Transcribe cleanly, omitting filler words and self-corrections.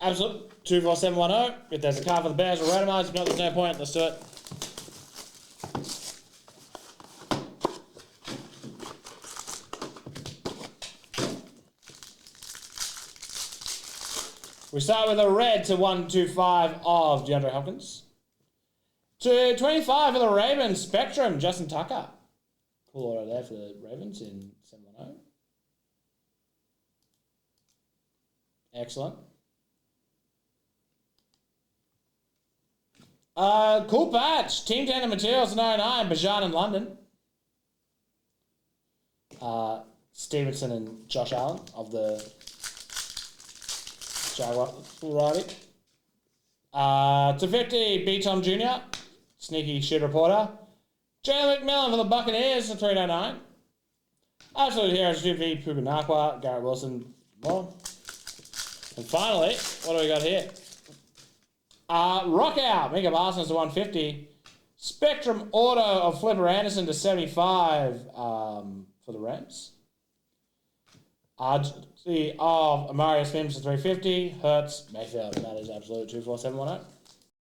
Absolute 24710. If there's a car for the Bears, we'll randomise. If not, there's no point. Let's do it. We start with a red to 125 of DeAndre Hopkins. To 25 for the Ravens, Spectrum, Justin Tucker. Cool order there for the Ravens in 710. Excellent. Cool patch. Team Tandem Materials 99, Bajan in London. Stevenson and Josh Allen of the Jaguar variety. To 50, B. Tom Jr., sneaky shit reporter. Jay McMillan for the Buccaneers to 309. Absolute Heroes 50, Puka Nakwa, Garrett Wilson, more. And finally, what do we got here? Rock Out, Mega Parsons to 150. Spectrum Auto of Flipper Anderson to 75 for the Rams. RG of Amarius Mims to 350. Hertz, Mayfield. That is absolute 24710.